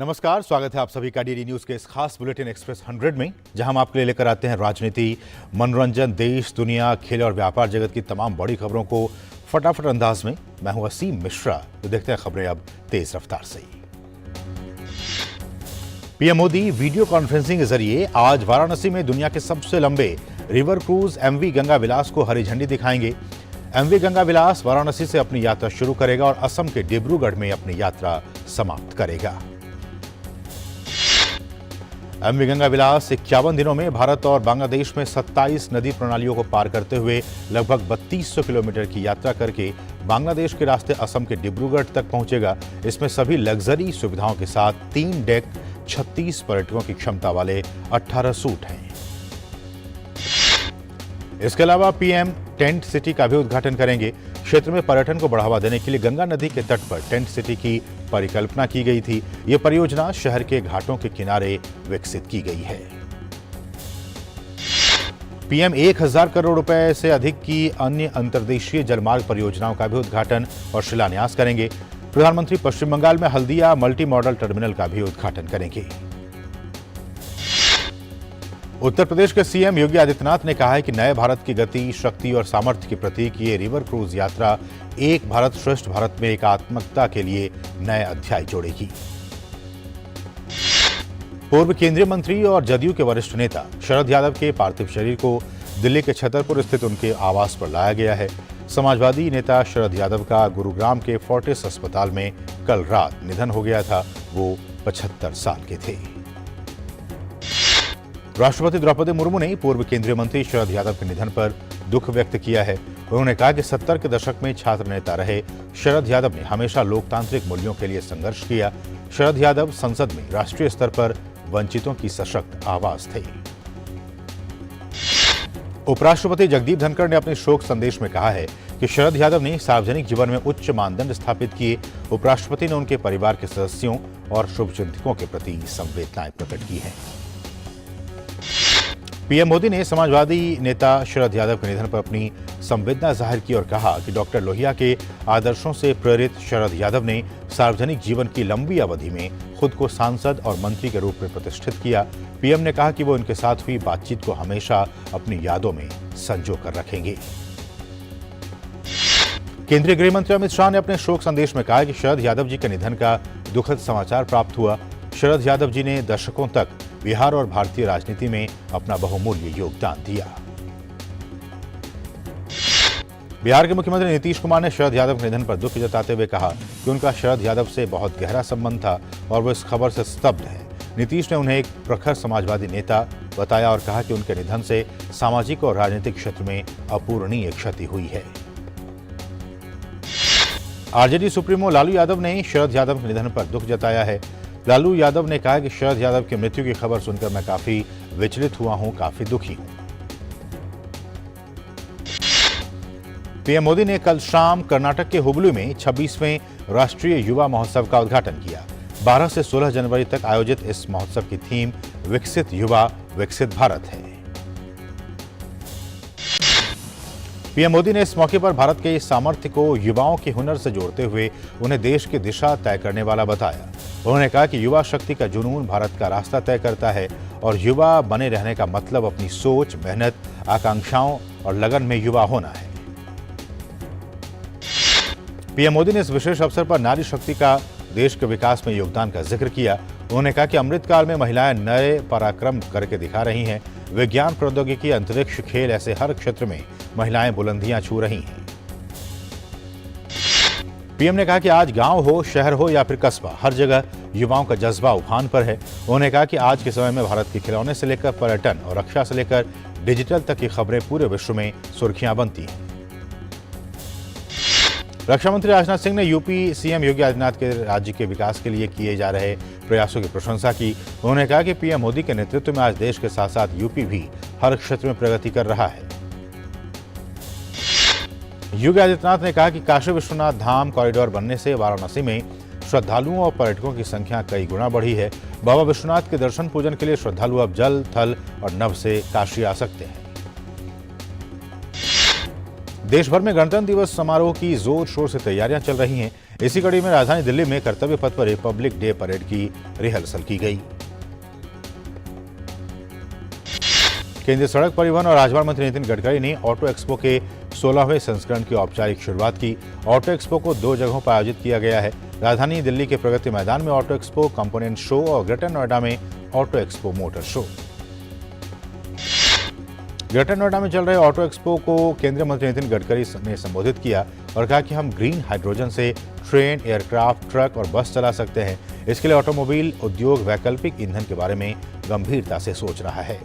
नमस्कार, स्वागत है आप सभी का डीडी न्यूज के इस खास बुलेटिन एक्सप्रेस 100 में, जहां हम आपके लिए लेकर आते हैं राजनीति, मनोरंजन, देश, दुनिया, खेल और व्यापार जगत की तमाम बड़ी खबरों को फटाफट अंदाज में। मैं हूं असीम मिश्रा। तो देखते हैं खबरें अब तेज रफ्तार से। पीएम मोदी वीडियो कॉन्फ्रेंसिंग के जरिए आज वाराणसी में दुनिया के सबसे लंबे रिवर क्रूज एमवी गंगा विलास को हरी झंडी दिखाएंगे। एमवी गंगा विलास वाराणसी से अपनी यात्रा शुरू करेगा और असम के डिब्रूगढ़ में अपनी यात्रा समाप्त करेगा। एमवी गंगा विलास 51 दिनों में भारत और बांग्लादेश में 27 नदी प्रणालियों को पार करते हुए लगभग 3200 किलोमीटर की यात्रा करके बांग्लादेश के रास्ते असम के डिब्रूगढ़ तक पहुंचेगा। इसमें सभी लग्जरी सुविधाओं के साथ 3 डेक, 36 पर्यटकों की क्षमता वाले 18 सूट हैं। इसके अलावा पीएम टेंट सिटी का भी उद्घाटन करेंगे। क्षेत्र में पर्यटन को बढ़ावा देने के लिए गंगा नदी के तट पर टेंट सिटी की परिकल्पना की गई थी। यह परियोजना शहर के घाटों के किनारे विकसित की गई है। पीएम 1000 करोड़ रुपए से अधिक की अन्य अंतर्देशीय जलमार्ग परियोजनाओं का भी उद्घाटन और शिलान्यास करेंगे। प्रधानमंत्री पश्चिम बंगाल में हल्दिया मल्टी मॉडल टर्मिनल का भी उद्घाटन करेंगे। उत्तर प्रदेश के सीएम योगी आदित्यनाथ ने कहा है कि नए भारत की गति, शक्ति और सामर्थ्य के प्रतीक ये रिवर क्रूज यात्रा एक भारत श्रेष्ठ भारत में एकात्मकता के लिए नए अध्याय जोड़ेगी। पूर्व केंद्रीय मंत्री और जदयू के वरिष्ठ नेता शरद यादव के पार्थिव शरीर को दिल्ली के छतरपुर स्थित उनके आवास पर लाया गया है। समाजवादी नेता शरद यादव का गुरुग्राम के फोर्टिस अस्पताल में कल रात निधन हो गया था। वो 75 साल के थे। राष्ट्रपति द्रौपदी मुर्मू ने पूर्व केंद्रीय मंत्री शरद यादव के निधन पर दुख व्यक्त किया है। उन्होंने कहा कि 70 के दशक में छात्र नेता रहे शरद यादव ने हमेशा लोकतांत्रिक मूल्यों के लिए संघर्ष किया। शरद यादव संसद में राष्ट्रीय स्तर पर वंचितों की सशक्त आवाज थे। उपराष्ट्रपति जगदीप धनखड़ ने अपने शोक संदेश में कहा है कि शरद यादव ने सार्वजनिक जीवन में उच्च मानदंड स्थापित किए। उपराष्ट्रपति ने उनके परिवार के सदस्यों और शुभचिंतकों के प्रति संवेदनाएं प्रकट की हैं। पीएम मोदी ने समाजवादी नेता शरद यादव के निधन पर अपनी संवेदना जाहिर की और कहा कि डॉक्टर लोहिया के आदर्शों से प्रेरित शरद यादव ने सार्वजनिक जीवन की लंबी अवधि में खुद को सांसद और मंत्री के रूप में प्रतिष्ठित किया। पीएम ने कहा कि वो उनके साथ हुई बातचीत को हमेशा अपनी यादों में संजो कर रखेंगे। केंद्रीय गृह मंत्री अमित शाह ने अपने शोक संदेश में कहा कि शरद यादव जी के निधन का दुखद समाचार प्राप्त हुआ। शरद यादव जी ने दशकों तक बिहार और भारतीय राजनीति में अपना बहुमूल्य योगदान दिया। बिहार के मुख्यमंत्री नीतीश कुमार ने शरद यादव के निधन पर दुख जताते हुए कहा कि उनका शरद यादव से बहुत गहरा संबंध था और वो इस खबर से स्तब्ध है। नीतीश ने उन्हें एक प्रखर समाजवादी नेता बताया और कहा कि उनके निधन से सामाजिक और राजनीतिक क्षेत्र में अपूरणीय क्षति हुई है। आरजेडी सुप्रीमो लालू यादव ने शरद यादव के निधन पर दुख जताया है। लालू यादव ने कहा कि शरद यादव की मृत्यु की खबर सुनकर मैं काफी विचलित हुआ हूं, काफी दुखी हूं। पीएम मोदी ने कल शाम कर्नाटक के हुबली में 26वें राष्ट्रीय युवा महोत्सव का उद्घाटन किया। 12 से 16 जनवरी तक आयोजित इस महोत्सव की थीम विकसित युवा विकसित भारत है। पीएम मोदी ने इस मौके पर भारत के सामर्थ्य को युवाओं के हुनर से जोड़ते हुए उन्हें देश की दिशा तय करने वाला बताया। उन्होंने कहा कि युवा शक्ति का जुनून भारत का रास्ता तय करता है और युवा बने रहने का मतलब अपनी सोच, मेहनत, आकांक्षाओं और लगन में युवा होना है। पीएम मोदी ने इस विशेष अवसर पर नारी शक्ति का देश के विकास में योगदान का जिक्र किया। उन्होंने कहा कि अमृतकाल में महिलाएं नए पराक्रम करके दिखा रही हैं। विज्ञान, प्रौद्योगिकी, अंतरिक्ष, खेल, ऐसे हर क्षेत्र में महिलाएं बुलंदियां छू रही हैं। पीएम ने कहा कि आज गांव हो, शहर हो या फिर कस्बा, हर जगह युवाओं का जज्बा उफान पर है। उन्होंने कहा कि आज के समय में भारत के खिलौने से लेकर पर्यटन और रक्षा से लेकर डिजिटल तक की खबरें पूरे विश्व में सुर्खियां बनती हैं। रक्षा मंत्री राजनाथ सिंह ने यूपी सीएम योगी आदित्यनाथ के राज्य के विकास के लिए किए जा रहे प्रयासों की प्रशंसा की। उन्होंने कहा कि पीएम मोदी के नेतृत्व में आज देश के साथ साथ यूपी भी हर क्षेत्र में प्रगति कर रहा है। योगी आदित्यनाथ ने कहा कि काशी विश्वनाथ धाम कॉरिडोर बनने से वाराणसी में श्रद्धालुओं और पर्यटकों की संख्या कई गुना बढ़ी है। बाबा विश्वनाथ के दर्शन पूजन के लिए श्रद्धालु अब जल, थल और नभ से काशी आ सकते हैं। देश भर में गणतंत्र दिवस समारोह की जोर शोर से तैयारियां चल रही हैं। इसी कड़ी में राजधानी दिल्ली में कर्तव्य पथ पर रिपब्लिक डे परेड की रिहर्सल की गई। केंद्रीय सड़क परिवहन और राजमार्ग मंत्री नितिन गडकरी ने ऑटो एक्सपो के 16वें संस्करण की औपचारिक शुरुआत की। ऑटो एक्सपो को 2 जगहों पर आयोजित किया गया है। राजधानी दिल्ली के प्रगति मैदान में ऑटो एक्सपो कंपोनेंट शो और ग्रेटर नोएडा में auto expo motor show. Greater Noida में चल रहे ऑटो एक्सपो को केंद्रीय मंत्री नितिन गडकरी ने संबोधित किया और कहा कि हम ग्रीन हाइड्रोजन से ट्रेन, एयरक्राफ्ट, ट्रक और बस चला सकते हैं। इसके लिए ऑटोमोबाइल उद्योग वैकल्पिक ईंधन के बारे में गंभीरता से सोच रहा है।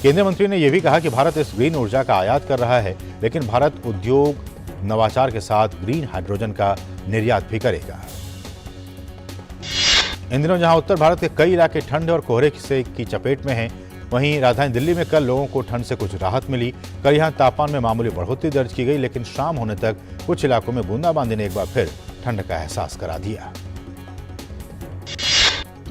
केंद्रीय मंत्री ने यह भी कहा कि भारत इस ग्रीन ऊर्जा का आयात कर रहा है, लेकिन भारत उद्योग नवाचार के साथ ग्रीन हाइड्रोजन का निर्यात भी करेगा। इन दिनों जहां उत्तर भारत के कई इलाके ठंड और कोहरे की चपेट में हैं, वहीं राजधानी दिल्ली में कल लोगों को ठंड से कुछ राहत मिली। कल यहां तापमान में मामूली बढ़ोतरी दर्ज की गई, लेकिन शाम होने तक कुछ इलाकों में बूंदाबांदी ने एक बार फिर ठंड का एहसास करा दिया।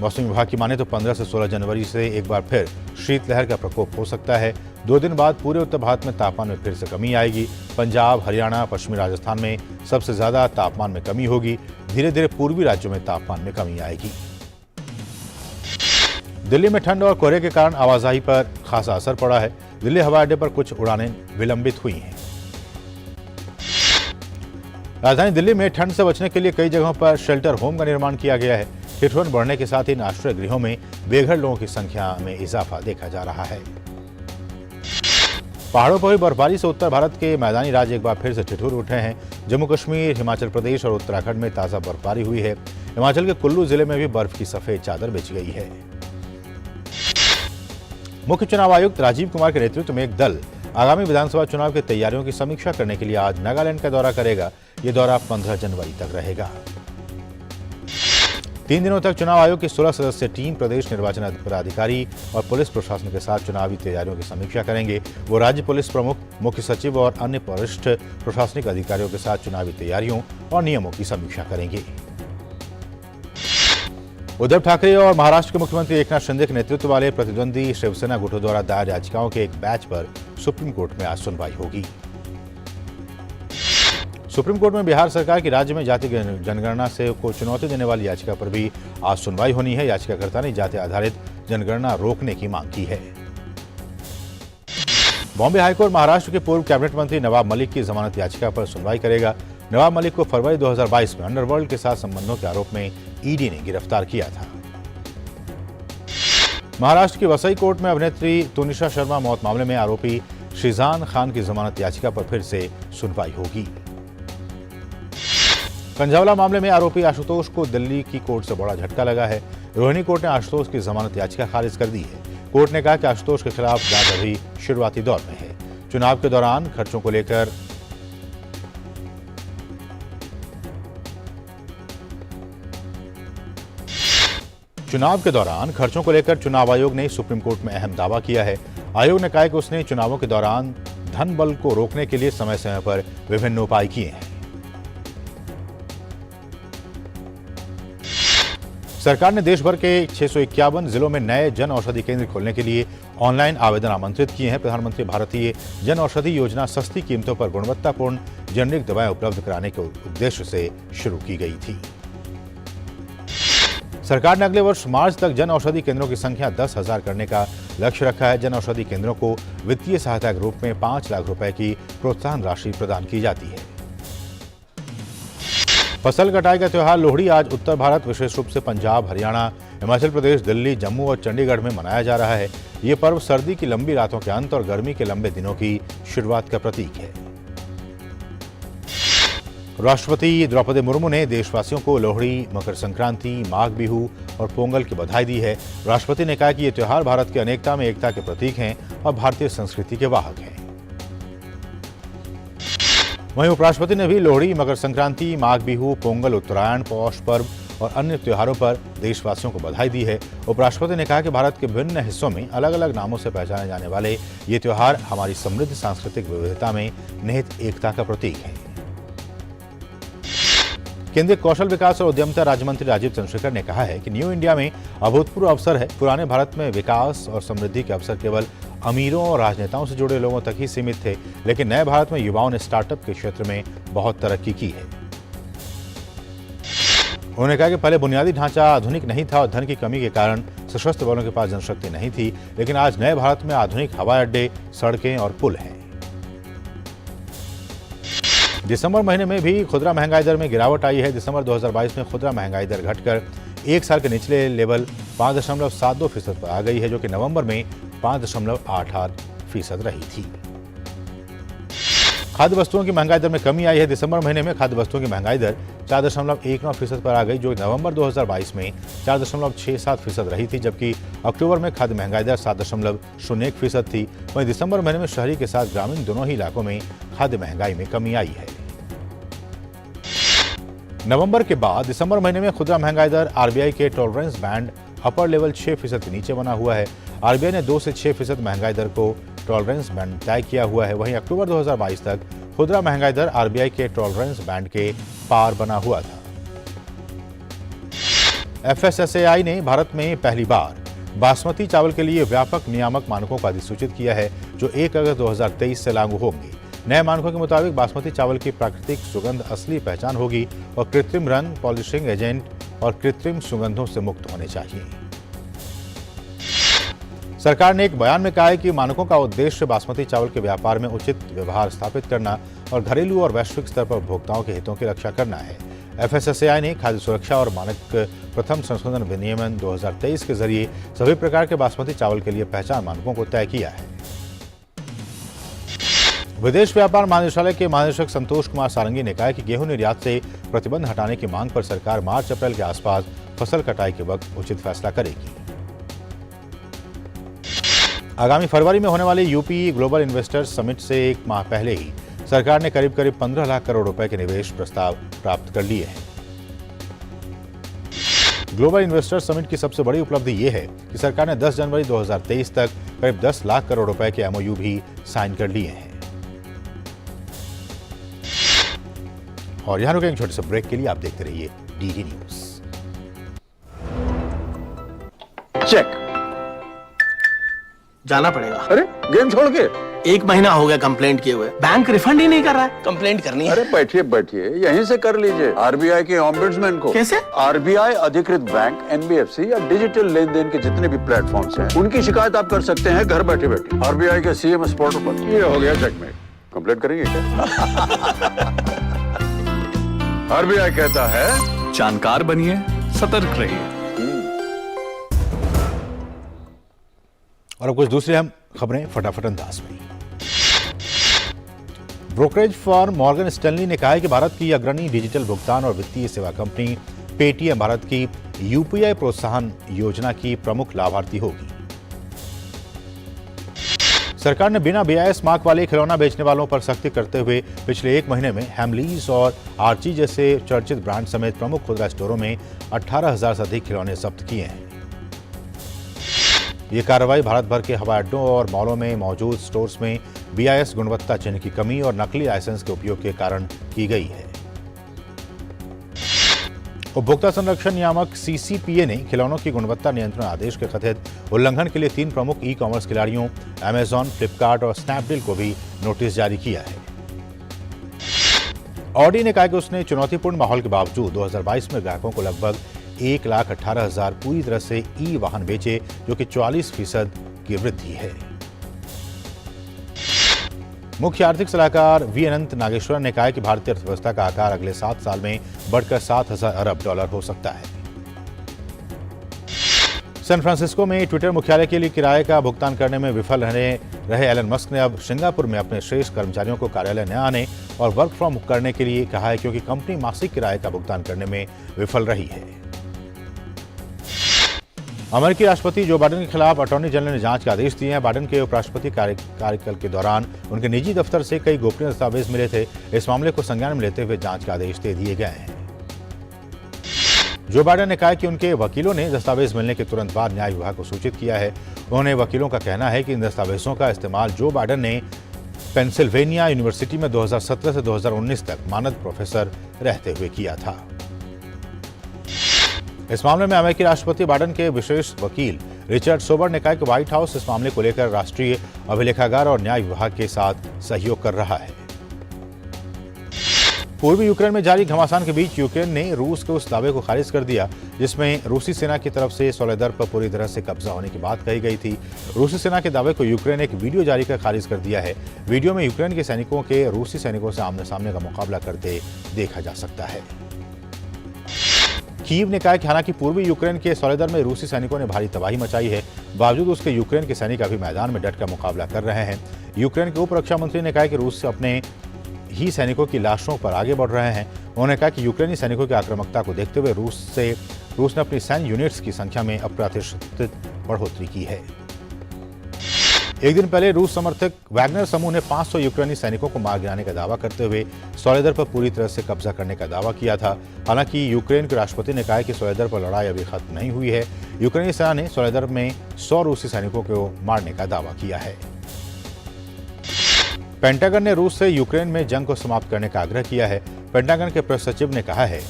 मौसम विभाग की माने तो 15 से 16 जनवरी से एक बार फिर शीतलहर का प्रकोप हो सकता है। 2 दिन बाद पूरे उत्तर भारत में तापमान में फिर से कमी आएगी। पंजाब, हरियाणा, पश्चिमी राजस्थान में सबसे ज्यादा तापमान में कमी होगी। धीरे धीरे पूर्वी राज्यों में तापमान में कमी आएगी। दिल्ली में ठंड और कोहरे के कारण आवाजाही पर खासा असर पड़ा है। दिल्ली हवाई अड्डे पर कुछ उड़ानें विलंबित हुई हैं। राजधानी दिल्ली में ठंड से बचने के लिए कई जगहों पर शेल्टर होम का निर्माण किया गया है। ठिठुरन बढ़ने के साथ इन आश्रय गृहों में बेघर लोगों की संख्या में इजाफा देखा जा रहा है। पहाड़ों पर हुई बर्फबारी से उत्तर भारत के मैदानी राज्य एक बार फिर से ठिठुर उठे हैं। जम्मू कश्मीर, हिमाचल प्रदेश और उत्तराखंड में ताजा बर्फबारी हुई है। हिमाचल के कुल्लू जिले में भी बर्फ की सफेद चादर बिछ गई है। मुख्य चुनाव आयुक्त राजीव कुमार के नेतृत्व में एक दल आगामी विधानसभा चुनाव की तैयारियों की समीक्षा करने के लिए आज नागालैंड का दौरा करेगा। ये दौरा 15 जनवरी तक रहेगा। 3 दिनों तक चुनाव आयोग की 16 सदस्यीय टीम प्रदेश निर्वाचन पदाधिकारी और पुलिस प्रशासन के साथ चुनावी तैयारियों की समीक्षा करेंगे। वो राज्य पुलिस प्रमुख, मुख्य सचिव और अन्य वरिष्ठ प्रशासनिक अधिकारियों के साथ चुनावी तैयारियों और नियमों की समीक्षा करेंगे। उद्धव ठाकरे और महाराष्ट्र के मुख्यमंत्री एकनाथ शिंदे के नेतृत्व वाले प्रतिद्वंदी शिवसेना गुटों द्वारा दायर याचिकाओं के एक बैच पर सुप्रीम कोर्ट में आज सुनवाई होगी। सुप्रीम कोर्ट में बिहार सरकार की राज्य में जाति जनगणना से को चुनौती देने वाली याचिका पर भी आज सुनवाई होनी है। याचिकाकर्ता ने जाति आधारित जनगणना रोकने की मांग की है। बॉम्बे हाईकोर्ट महाराष्ट्र के पूर्व कैबिनेट मंत्री नवाब मलिक की जमानत याचिका पर सुनवाई करेगा। नवाब मलिक को फरवरी 2022 में अंडरवर्ल्ड के साथ संबंधों के आरोप में ईडी ने गिरफ्तार किया था। महाराष्ट्र की वसई कोर्ट में अभिनेत्री तुनिशा शर्मा मौत मामले में आरोपी शिजान खान की जमानत याचिका पर फिर से सुनवाई होगी। कंझावला मामले में आरोपी आशुतोष को दिल्ली की कोर्ट से बड़ा झटका लगा है। रोहिणी कोर्ट ने आशुतोष की जमानत याचिका खारिज कर दी है। कोर्ट ने कहा कि आशुतोष के खिलाफ जांच अभी शुरुआती दौर में है। चुनाव के दौरान खर्चों को लेकर चुनाव आयोग ने सुप्रीम कोर्ट में अहम दावा किया है। आयोग ने कहा कि उसने चुनावों के दौरान धन बल को रोकने के लिए समय समय पर विभिन्न उपाय किए हैं। सरकार ने देश भर के 651 जिलों में नए जन औषधि केंद्र खोलने के लिए ऑनलाइन आवेदन आमंत्रित किए हैं। प्रधानमंत्री भारतीय जन औषधि योजना सस्ती कीमतों पर गुणवत्तापूर्ण जेनरिक दवाएं उपलब्ध कराने के उद्देश्य से शुरू की गई थी। सरकार ने अगले वर्ष मार्च तक जन औषधि केंद्रों की संख्या 10,000 करने का लक्ष्य रखा है। जन औषधि केंद्रों को वित्तीय सहायता के रूप में 5 लाख रुपए की प्रोत्साहन राशि प्रदान की जाती है। फसल कटाई का त्योहार लोहड़ी आज उत्तर भारत, विशेष रूप से पंजाब, हरियाणा, हिमाचल प्रदेश, दिल्ली, जम्मू और चंडीगढ़ में मनाया जा रहा है। ये पर्व सर्दी की लंबी रातों के अंत और गर्मी के लंबे दिनों की शुरुआत का प्रतीक है। राष्ट्रपति द्रौपदी मुर्मू ने देशवासियों को लोहड़ी, मकर संक्रांति, माघ बिहू और पोंगल की बधाई दी है। राष्ट्रपति ने कहा कि ये त्योहार भारत की अनेकता में एकता के प्रतीक हैं और भारतीय संस्कृति के वाहक हैं। वहीं उपराष्ट्रपति ने भी लोहड़ी, मकर संक्रांति, माघ बिहू, पोंगल, उत्तरायण, पौष पर्व और अन्य त्योहारों पर देशवासियों को बधाई दी है। उपराष्ट्रपति ने कहा कि भारत के विभिन्न हिस्सों में अलग अलग नामों से पहचाने जाने वाले ये त्योहार हमारी समृद्ध सांस्कृतिक विविधता में निहित एकता का प्रतीक है। केंद्रीय कौशल विकास और उद्यमिता राज्य मंत्री राजीव चंद्रशेखर ने कहा है कि न्यू इंडिया में अभूतपूर्व अवसर है। पुराने भारत में विकास और समृद्धि के अवसर केवल अमीरों और राजनेताओं से जुड़े लोगों तक ही सीमित थे, लेकिन नए भारत में युवाओं ने स्टार्टअप के क्षेत्र में बहुत तरक्की की है। उन्होंने कहा कि पहले बुनियादी ढांचा आधुनिक नहीं था और धन की कमी के कारण सशस्त्र बलों के पास जनशक्ति नहीं थी, लेकिन आज नए भारत में आधुनिक हवाई अड्डे, सड़कें और पुल हैं। दिसंबर महीने में भी खुदरा महंगाई दर में गिरावट आई है। दिसंबर 2022 में खुदरा महंगाई दर घटकर एक साल के निचले लेवल 5.72% पर आ गई है, जो कि नवंबर में 5.88% रही थी। खाद्य वस्तुओं की महंगाई दर में कमी आई है। दिसंबर महीने में खाद्य वस्तुओं की महंगाई दर 4.19% पर आ गई, जो नवंबर 2022 में 4.67% रही थी, जबकि अक्टूबर में खाद्य महंगाई दर 7.01% थी। वहीं दिसंबर महीने में शहरी के साथ ग्रामीण दोनों ही इलाकों में खाद्य महंगाई में कमी आई है। नवंबर के बाद दिसंबर महीने में खुदरा महंगाई दर आरबीआई के टॉलरेंस बैंड अपर लेवल 6% के नीचे बना हुआ है। आरबीआई ने 2 से 6% महंगाई दर को टॉलरेंस बैंड तय किया हुआ है। वहीं अक्टूबर 2022 तक खुदरा महंगाई दर आरबीआई के टॉलरेंस बैंड के पार बना हुआ था। एफएसएसएआई ने भारत में पहली बार बासमती चावल के लिए व्यापक नियामक मानकों का अधिसूचित किया है, जो 1 अगस्त 2023 से लागू होंगे। नए मानकों के मुताबिक बासमती चावल की प्राकृतिक सुगंध असली पहचान होगी और कृत्रिम रंग, पॉलिशिंग एजेंट और कृत्रिम सुगंधों से मुक्त होने चाहिए। सरकार ने एक बयान में कहा है कि मानकों का उद्देश्य बासमती चावल के व्यापार में उचित व्यवहार स्थापित करना और घरेलू और वैश्विक स्तर पर उपभोक्ताओं के हितों की रक्षा करना है। एफएसएसएआई ने खाद्य सुरक्षा और मानक प्रथम संशोधन विनियमन 2023 के जरिए सभी प्रकार के बासमती चावल के लिए पहचान मानकों को तय किया है। विदेश व्यापार महानिदेशालय के महानिदेशक संतोष कुमार सारंगी ने कहा कि गेहूं निर्यात से प्रतिबंध हटाने की मांग पर सरकार मार्च-अप्रैल के आसपास फसल कटाई के वक्त उचित फैसला करेगी। आगामी फरवरी में होने वाले यूपी ग्लोबल इन्वेस्टर्स समिट से एक माह पहले ही सरकार ने करीब 15 लाख करोड़ रुपए के निवेश प्रस्ताव प्राप्त कर लिए हैं। ग्लोबल इन्वेस्टर्स समिट की सबसे बड़ी उपलब्धि यह है कि सरकार ने 10 जनवरी 2023 तक करीब 10 लाख करोड़ रुपए के एमओयू भी साइन कर लिए हैं। और यहां रुके एक छोटे से ब्रेक के लिए। आप देखते रहिए डीडी न्यूज। चेक जाना पड़ेगा। अरे गेम छोड़ के 1 महीना हो गया कंप्लेंट किए हुए, बैंक रिफंड ही नहीं कर रहा है। कंप्लेंट करनी है। अरे बैठिए बैठिए, यहीं से कर लीजिए आरबीआई के ऑम्बुड्समैन को। कैसे? आरबीआई अधिकृत बैंक, एनबीएफसी या डिजिटल लेन देन के जितने भी प्लेटफॉर्म्स हैं, उनकी शिकायत आप कर सकते हैं घर बैठे बैठे आरबीआई के सीएमएस पोर्टल पर। ये हो गया चेकमेट। कंप्लेंट करेंगे क्या? आरबीआई कहता है जानकार बनिए, सतर्क रहिए। और अब कुछ दूसरी अहम खबरें फटाफट अंदाज में। ब्रोकरेज फर्म मॉर्गन स्टैनली ने कहा है कि भारत की अग्रणी डिजिटल भुगतान और वित्तीय सेवा कंपनी पेटीएम भारत की यूपीआई प्रोत्साहन योजना की प्रमुख लाभार्थी होगी। सरकार ने बिना बीआईएस मार्क वाले खिलौना बेचने वालों पर सख्ती करते हुए पिछले 1 महीने में हैमलीज और आर्ची जैसे चर्चित ब्रांड समेत प्रमुख खुदरा स्टोरों में 18,000 से अधिक खिलौने जब्त किए हैं। ये कार्रवाई भारत भर के हवाई अड्डों और मॉलों में मौजूद स्टोर्स में बीआईएस गुणवत्ता चिन्ह की कमी और नकली लाइसेंस के उपयोग के कारण की गई है। उपभोक्ता संरक्षण नियामक सीसीपीए ने खिलौनों की गुणवत्ता नियंत्रण आदेश के कथित उल्लंघन के लिए 3 प्रमुख ई कॉमर्स खिलाड़ियों अमेजॉन, फ्लिपकार्ट और स्नैपडील को भी नोटिस जारी किया है। ऑडी ने कहा कि उसने चुनौतीपूर्ण माहौल के बावजूद 2022 में ग्राहकों को लगभग 1,18,000 पूरी तरह से ई वाहन बेचे, जो कि 44% की वृद्धि है। मुख्य आर्थिक सलाहकार वी अनंत नागेश्वरन ने कहा है कि भारतीय अर्थव्यवस्था का आकार अगले 7 साल में बढ़कर 7,000 अरब डॉलर हो सकता है। सैन फ्रांसिस्को में ट्विटर मुख्यालय के लिए किराए का भुगतान करने में विफल रहे एलन मस्क ने अब सिंगापुर में अपने शेष कर्मचारियों को कार्यालय न आने और वर्क फ्रॉम करने के लिए कहा है, क्योंकि कंपनी मासिक किराए का भुगतान करने में विफल रही है। अमेरिकी राष्ट्रपति जो बाइडेन के खिलाफ अटॉर्नी जनरल ने जांच के आदेश दिए हैं। बाइडेन के उपराष्ट्रपति कार्यकाल के दौरान उनके निजी दफ्तर से कई गोपनीय दस्तावेज मिले थे। इस मामले को संज्ञान में लेते हुए जांच के आदेश दे दिए गए हैं। जो बाइडेन ने कहा कि उनके वकीलों ने दस्तावेज मिलने के तुरंत बाद न्याय विभाग को सूचित किया है। उन्होंने वकीलों का कहना है कि इन दस्तावेजों का इस्तेमाल जो बाइडेन ने पेंसिल्वेनिया यूनिवर्सिटी में 2017 से 2019 तक मानद प्रोफेसर रहते हुए किया था। इस मामले में अमेरिकी राष्ट्रपति बाइडेन के विशेष वकील रिचर्ड सोबर ने कहा कि व्हाइट हाउस इस मामले को लेकर राष्ट्रीय अभिलेखागार और न्याय विभाग के साथ सहयोग कर रहा है। पूर्वी यूक्रेन में जारी घमासान के बीच यूक्रेन ने रूस के उस दावे को खारिज कर दिया जिसमें रूसी सेना की तरफ से सोलेदर पर पूरी तरह से कब्जा होने की बात कही गई थी। रूसी सेना के दावे को यूक्रेन ने एक वीडियो जारी कर खारिज कर दिया है। वीडियो में यूक्रेन के सैनिकों के रूसी सैनिकों से आमने सामने का मुकाबला करते देखा जा सकता है। कीव ने कहा कि हालांकि पूर्वी यूक्रेन के सोलेदर में रूसी सैनिकों ने भारी तबाही मचाई है, बावजूद उसके यूक्रेन के सैनिक अभी मैदान में डटकर मुकाबला कर रहे हैं। यूक्रेन के उप रक्षा मंत्री ने कहा कि रूस अपने ही सैनिकों की लाशों पर आगे बढ़ रहे हैं। उन्होंने कहा कि यूक्रेनी सैनिकों की आक्रामकता को देखते हुए रूस ने अपनी सैन्य यूनिट्स की संख्या में अप्रत्याशित बढ़ोतरी की है। एक दिन पहले रूस समर्थक वैगनर समूह ने 500 यूक्रेनी सैनिकों को मार गिराने का दावा करते हुए सोलेदर पर पूरी तरह से कब्जा करने का दावा किया था। हालांकि यूक्रेन के राष्ट्रपति ने कहा कि सोलेदर पर लड़ाई अभी खत्म नहीं हुई है। यूक्रेनी सेना ने सोलेदर में 100 रूसी सैनिकों को मारने का दावा किया है। पेंटागन ने रूस से यूक्रेन में जंग को समाप्त करने का आग्रह किया है। पेंटागन के प्रेस सचिव ने कहा है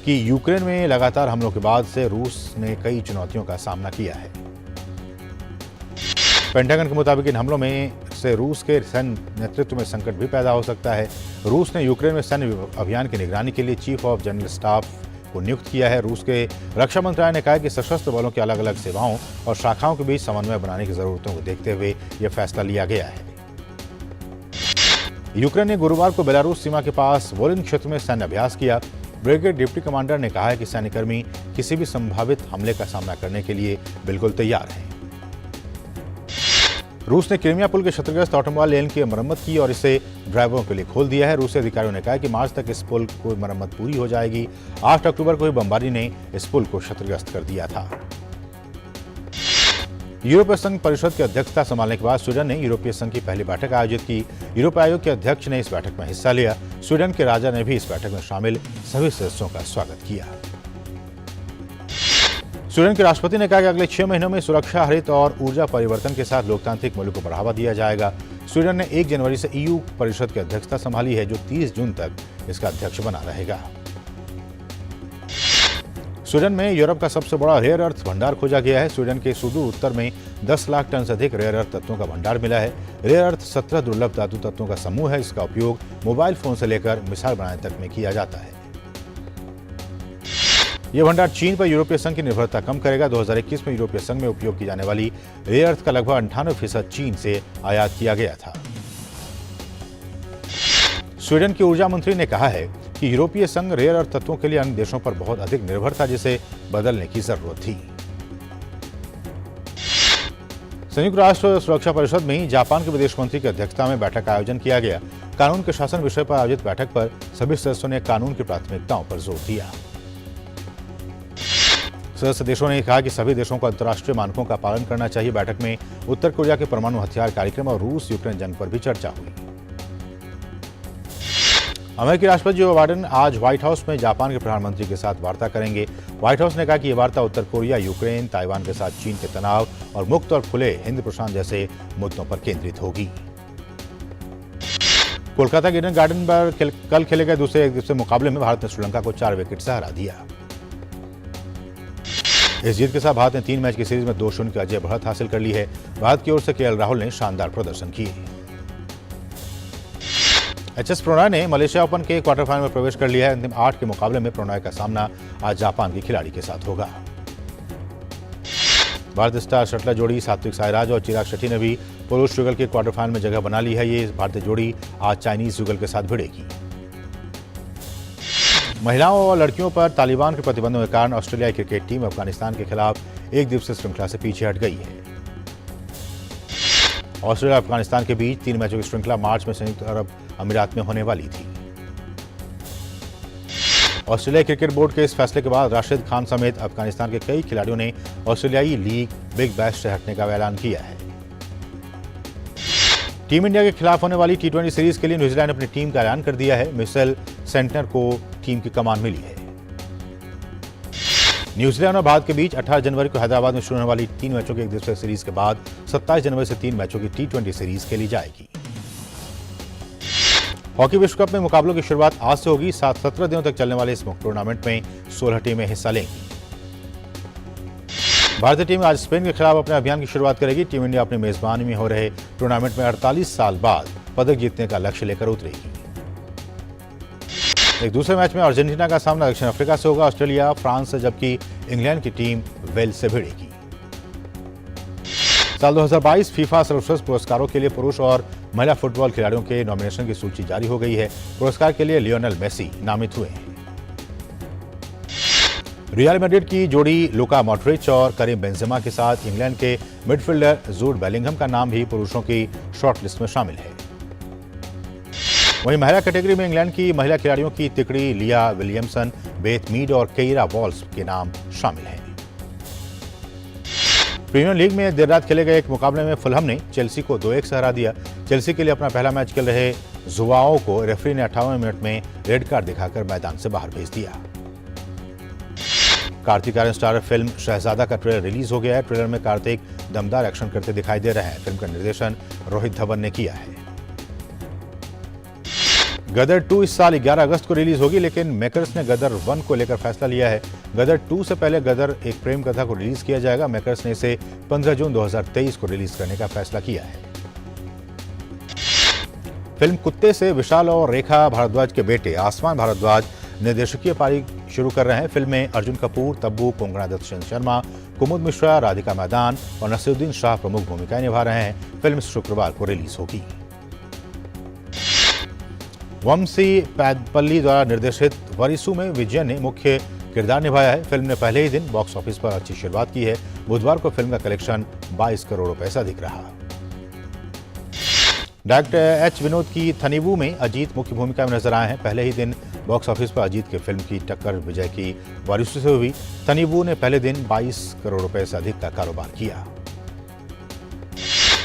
कि यूक्रेन में लगातार हमलों के बाद से रूस ने कई चुनौतियों का सामना किया है। पेंटागन के मुताबिक इन हमलों में से रूस के सैन्य नेतृत्व में संकट भी पैदा हो सकता है। रूस ने यूक्रेन में सैन्य अभियान की निगरानी के लिए चीफ ऑफ जनरल स्टाफ को नियुक्त किया है। रूस के रक्षा मंत्रालय ने कहा कि सशस्त्र बलों की अलग अलग सेवाओं और शाखाओं के बीच समन्वय बनाने की जरूरतों को देखते हुए यह फैसला लिया गया है। यूक्रेन ने गुरुवार को बेलारूस सीमा के पास वोलिन क्षेत्र में सैन्य अभ्यास किया। ब्रिगेड डिप्टी कमांडर ने कहा है कि सैन्यकर्मी किसी भी संभावित हमले का सामना करने के लिए बिल्कुल तैयार हैं। रूस ने क्रीमिया पुल के क्षतिग्रस्त ऑटोमोबाइल लेन की मरम्मत की और इसे ड्राइवरों के लिए खोल दिया है। रूसी अधिकारियों ने कहा कि मार्च तक इस पुल की मरम्मत पूरी हो जाएगी। 8 अक्टूबर को ही बमबारी ने इस पुल को क्षतिग्रस्त कर दिया था। यूरोपीय संघ परिषद की अध्यक्षता संभालने के बाद स्वीडन ने यूरोपीय संघ की पहली बैठक आयोजित की। यूरोपीय आयोग के अध्यक्ष ने इस बैठक में हिस्सा लिया। स्वीडन के राजा ने भी इस बैठक में शामिल सभी सदस्यों का स्वागत किया। स्वीडन के राष्ट्रपति ने कहा कि अगले 6 महीनों में सुरक्षा, हरित और ऊर्जा परिवर्तन के साथ लोकतांत्रिक मूल्यों को बढ़ावा दिया जाएगा। स्वीडन ने 1 जनवरी से ईयू परिषद की अध्यक्षता संभाली है, जो 30 जून तक इसका अध्यक्ष बना रहेगा। स्वीडन में यूरोप का सबसे बड़ा रेयर अर्थ भंडार खोजा गया है। स्वीडन के सुदूर उत्तर में 10 लाख टन से अधिक रेयर अर्थ तत्वों का भंडार मिला है। रेयर अर्थ 17 दुर्लभ धातु तत्वों का समूह है। इसका उपयोग मोबाइल फोन से लेकर मिसाइल बनाने तक में किया जाता है। यह भंडार चीन पर यूरोपीय संघ की निर्भरता कम करेगा। 2021 में यूरोपीय संघ में उपयोग की जाने वाली रेयर अर्थ का लगभग 98% चीन से आयात किया गया था। स्वीडन के ऊर्जा मंत्री ने कहा है कि यूरोपीय संघ रेयर अर्थ तत्वों के लिए अन्य देशों पर बहुत अधिक निर्भर था, जिसे बदलने की जरूरत थी। संयुक्त राष्ट्र सुरक्षा परिषद में जापान के विदेश मंत्री की अध्यक्षता में बैठक का आयोजन किया गया। कानून के शासन विषय पर आयोजित बैठक पर सभी सदस्यों ने कानून की प्राथमिकताओं पर जोर दिया। सदस्य देशों ने कहा कि सभी देशों को अंतर्राष्ट्रीय मानकों का पालन करना चाहिए। बैठक में उत्तर कोरिया के परमाणु हथियार कार्यक्रम और रूस यूक्रेन जंग पर भी चर्चा हुई। अमेरिकी राष्ट्रपति जो बाइडेन आज व्हाइट हाउस में जापान के प्रधानमंत्री के साथ वार्ता करेंगे। व्हाइट हाउस ने कहा कि यह वार्ता उत्तर कोरिया, यूक्रेन, ताइवान के साथ चीन के तनाव और मुक्त और खुले हिंद प्रशांत जैसे मुद्दों पर केंद्रित होगी। कोलकाता के ईडन गार्डन पर कल खेले गए दूसरे एक दिवसीय मुकाबले में भारत ने श्रीलंका को 4 विकेट से हरा दिया। इस जीत के साथ भारत ने 3 मैच की सीरीज में 2-0 की अजय बढ़त हासिल कर ली है। भारत की ओर से केएल राहुल ने शानदार प्रदर्शन किए। एचएस प्रणॉय ने मलेशिया ओपन के क्वार्टर फाइनल में प्रवेश कर लिया है। अंतिम 8 के मुकाबले में प्रणॉय का सामना आज जापान के खिलाड़ी के साथ होगा। भारतीय स्टार शटलर जोड़ी सात्विक साईराज और चिराग शेट्टी ने भी पुरुष युगल के क्वार्टर फाइनल में जगह बना ली है। ये भारतीय जोड़ी आज चाइनीज युगल के साथ भिड़ेगी। महिलाओं और लड़कियों पर तालिबान के प्रतिबंधों के कारण ऑस्ट्रेलियाई क्रिकेट टीम अफगानिस्तान के खिलाफ एक दिवसीय श्रृंखला से पीछे हट गई है। ऑस्ट्रेलिया और अफगानिस्तान के बीच 3 मैचों की श्रृंखला मार्च में संयुक्त अरब अमीरात में होने वाली थी। ऑस्ट्रेलिया क्रिकेट बोर्ड के इस फैसले के बाद राशिद खान समेत अफगानिस्तान के कई खिलाड़ियों ने ऑस्ट्रेलियाई लीग बिग बैश से हटने का ऐलान किया है। टीम इंडिया के खिलाफ होने वाली T20 सीरीज के लिए न्यूजीलैंड ने अपनी टीम का ऐलान कर दिया है। मिशेल सेंटनर को टीम की कमान मिली है। न्यूजीलैंड और भारत के बीच 18 जनवरी को हैदराबाद में शुरू होने वाली 3 मैचों की एक दिवसीय सीरीज के बाद 27 जनवरी से 3 मैचों की T20 सीरीज खेली जाएगी। हॉकी विश्व कप में मुकाबलों की शुरुआत आज से होगी। 17 दिनों तक चलने वाले इस टूर्नामेंट में 16 टीमें हिस्सा लेंगी। भारतीय टीम आज स्पेन के खिलाफ अपने अभियान की शुरुआत करेगी। टीम इंडिया अपनी मेजबानी में हो रहे टूर्नामेंट में 48 साल बाद पदक जीतने का लक्ष्य लेकर उतरेगी। एक दूसरे मैच में अर्जेंटीना का सामना दक्षिण अफ्रीका से होगा। ऑस्ट्रेलिया फ्रांस से, जबकि इंग्लैंड की टीम वेल्स से भिड़ेगी। साल 2022 फीफा सर्वश्रेष्ठ पुरस्कारों के लिए पुरुष और महिला फुटबॉल खिलाड़ियों के नॉमिनेशन की सूची जारी हो गई है। पुरस्कार के लिए लियोनेल मेसी नामित हुए हैं। रियल मैड्रिड की जोड़ी लुका मॉड्रिच और करीम बेंजेमा के साथ इंग्लैंड के मिडफील्डर जूड बेलिंघम का नाम भी पुरुषों की शॉर्टलिस्ट में शामिल है। वहीं महिला कैटेगरी में इंग्लैंड की महिला खिलाड़ियों की तिकड़ी लिया विलियमसन, बेथ मीड और केइरा वॉल्स के नाम शामिल हैं। प्रीमियर लीग में देर रात खेले गए एक मुकाबले में फुलहम ने चेल्सी को 2-1 से हरा दिया। चेल्सी के लिए अपना पहला मैच खेल रहे जुआओ को रेफरी ने 58वें मिनट में रेड कार्ड दिखाकर मैदान से बाहर भेज दिया। कार्तिक आर्यन स्टारर फिल्म शहजादा का ट्रेलर रिलीज हो गया है। ट्रेलर में कार्तिक दमदार एक्शन करते दिखाई दे रहे हैं। फिल्म का निर्देशन रोहित धवन ने किया है। गदर 2 इस साल 11 अगस्त को रिलीज होगी, लेकिन मेकर्स ने गदर 1 को लेकर फैसला लिया है। गदर 2 से पहले गदर एक प्रेम कथा को रिलीज किया जाएगा। मेकर्स ने इसे 15 जून 2023 को रिलीज करने का फैसला किया है। फिल्म कुत्ते से विशाल और रेखा भारद्वाज के बेटे आसमान भारद्वाज निर्देशकीय पारी शुरू कर रहे हैं। फिल्म में अर्जुन कपूर, तब्बू, कोंगणा दत्त शर्मा, कुमुद मिश्रा, राधिका मैदान और नसीरुद्दीन शाह प्रमुख भूमिकाएं निभा रहे हैं। फिल्म शुक्रवार को रिलीज होगी। वंशी पैदपल्ली द्वारा निर्देशित वरिसु में विजय ने मुख्य किरदार निभाया है। फिल्म ने पहले ही दिन बॉक्स ऑफिस पर अच्छी शुरुआत की है। बुधवार को फिल्म का कलेक्शन 22 करोड़ रुपए से अधिक रहा। डायरेक्टर एच विनोद की थनीवू में अजीत मुख्य भूमिका में नजर आए हैं। पहले ही दिन बॉक्स ऑफिस पर अजीत की फिल्म की टक्कर विजय की वरिसु से हुई। थनीवू ने पहले दिन 22 करोड़ रुपए से अधिक का कारोबार किया।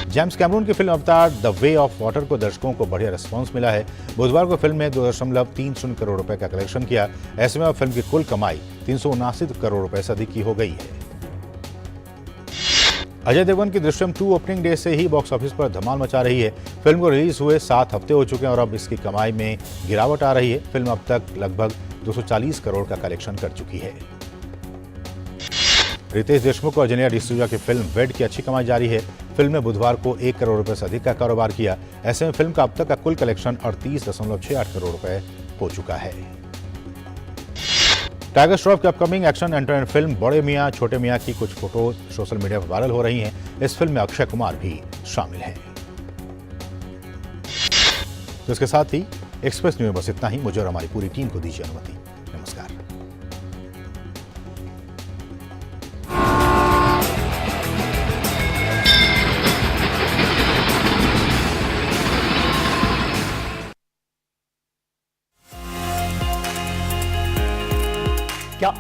जेम्स कैमरून की फिल्म अवतार द वे ऑफ वाटर को दर्शकों को बढ़िया रिस्पांस मिला है। बुधवार को फिल्म ने 2.30 करोड़ रुपए का कलेक्शन किया। ऐसे में अब फिल्म की कुल कमाई 379 करोड़ रुपए से अधिक की हो गई है। अजय देवगन की दृश्यम 2 ओपनिंग डे से ही बॉक्स ऑफिस पर धमाल मचा रही है। फिल्म को रिलीज हुए 7 हफ्ते हो चुके हैं और अब इसकी कमाई में गिरावट आ रही है। फिल्म अब तक लगभग 240 करोड़ का कलेक्शन कर चुकी है। रितेश देशमुख और जेनेलिया डिसूजा की फिल्म वेड की अच्छी कमाई जारी है। फिल्म ने बुधवार को 1 करोड़ रुपए से अधिक का कारोबार किया। ऐसे में फिल्म का अब तक का कुल कलेक्शन 38.68 करोड़ रुपए हो चुका है। टाइगर श्रॉफ की अपकमिंग एक्शन एंटरटेनमेंट फिल्म बड़े मियां छोटे मियां की कुछ फोटो सोशल मीडिया पर वायरल हो रही हैं। इस फिल्म में अक्षय कुमार भी शामिल हैं। तो इसके साथ ही एक्सप्रेस न्यूज में बस इतना ही। मुझे और हमारी पूरी टीम को दीजिए अनुमति। नमस्कार। क्या